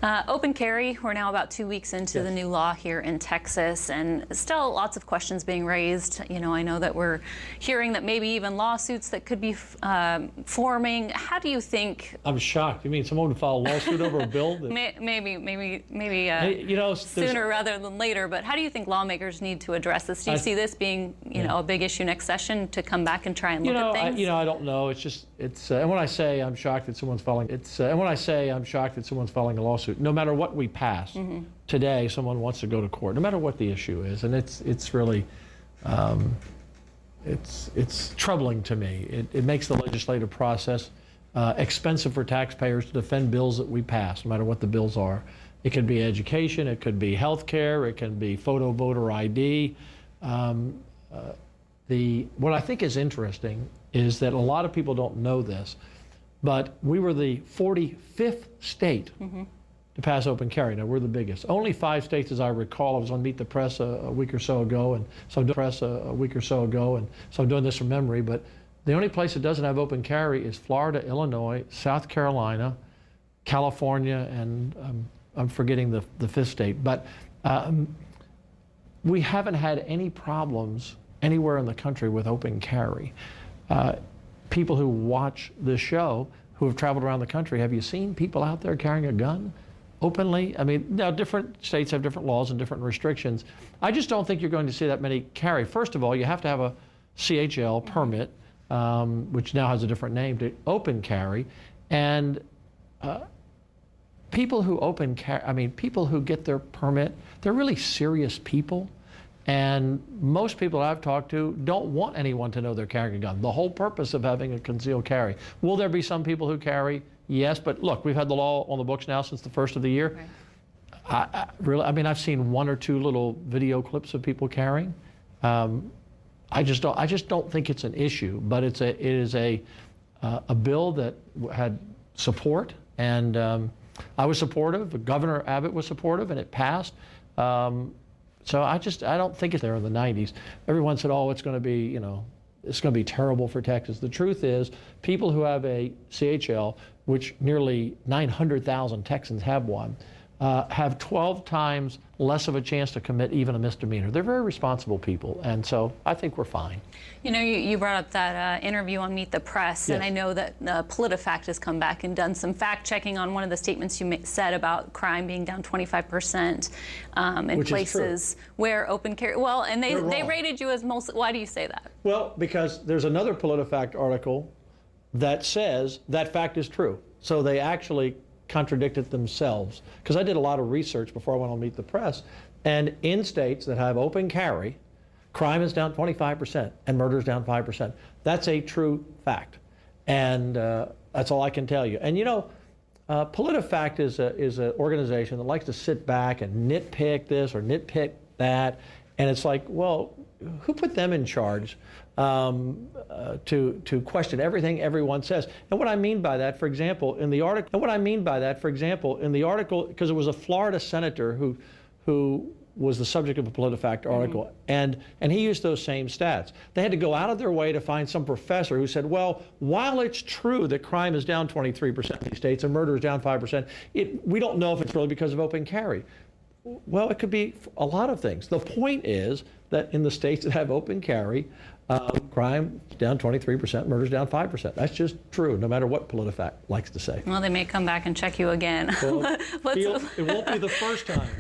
Open carry, we're now about 2 weeks into the new law here in Texas, and still lots of questions being raised. You know, I know that we're hearing that maybe even lawsuits that could be forming. How do you think? I'm shocked. You mean someone would file a lawsuit over a bill? That... maybe you know, sooner rather than later, but how do you think lawmakers need to address this? Do you see this being, you know, a big issue next session to come back and try and look at things? I don't know. It's and when I say I'm shocked that someone's filing, and when I say I'm shocked that someone's filing a lawsuit, no matter what we pass today, someone wants to go to court, no matter what the issue is, and it's really it's troubling to me. It makes the legislative process expensive for taxpayers to defend bills that we pass, no matter what the bills are. It could be education, it could be health care, it can be photo voter ID. What I think is interesting is that a lot of people don't know this, but we were the 45th state to pass open carry. Now, we're the biggest. Only 5 states, as I recall. I was on Meet the Press a week or so ago, and so I'm doing this from memory, but the only place that doesn't have open carry is Florida, Illinois, South Carolina, California, and I'm forgetting the 5th state. But we haven't had any problems anywhere in the country with open carry. People who watch this show, who have traveled around the country, have you seen people out there carrying a gun openly? I mean, now different states have different laws and different restrictions. I just don't think you're going to see that many carry. First of all, you have to have a CHL permit, which now has a different name, to open carry. And people who open carry, I mean, people who get their permit, they're really serious people. And most people I've talked to don't want anyone to know they're carrying a gun. The whole purpose of having a concealed carry. Will there be some people who carry? Yes, but look, we've had the law on the books now since the 1st of the year. Right. I mean, I've seen 1 or 2 little video clips of people carrying. I just don't think it's an issue, but it is a bill that had support, and I was supportive. Governor Abbott was supportive, and it passed. So I don't think it's there in the 90s. Everyone said, oh, it's going to be, you know, it's going to be terrible for Texas. The truth is, people who have a CHL, which nearly 900,000 Texans have one, have 12 times less of a chance to commit even a misdemeanor. They're very responsible people, and so I think we're fine. You know, you brought up that interview on Meet the Press, yes. And I know that PolitiFact has come back and done some fact-checking on one of the statements you said about crime being down 25% in which places where open carry. Well, and they rated you as most. Why do you say that? Well, because there's another PolitiFact article that says that fact is true. So they actually contradicted themselves, because I did a lot of research before I went on Meet the Press, and in states that have open carry, crime is down 25% and murder is down 5%. That's a true fact, and that's all I can tell you. And you know, PolitiFact is an organization that likes to sit back and nitpick this or nitpick that, and it's like, well, who put them in charge to question everything everyone says? And what I mean by that, for example, in the article, because it was a Florida senator who was the subject of a PolitiFact article, and he used those same stats. They had to go out of their way to find some professor who said, well, while it's true that crime is down 23% in these states and murder is down 5%, we don't know if it's really because of open carry. Well, it could be a lot of things. The point is that in the states that have open carry, crime is down 23%, murder is down 5%. That's just true, no matter what PolitiFact likes to say. Well, they may come back and check you again. Well, it won't be the first time.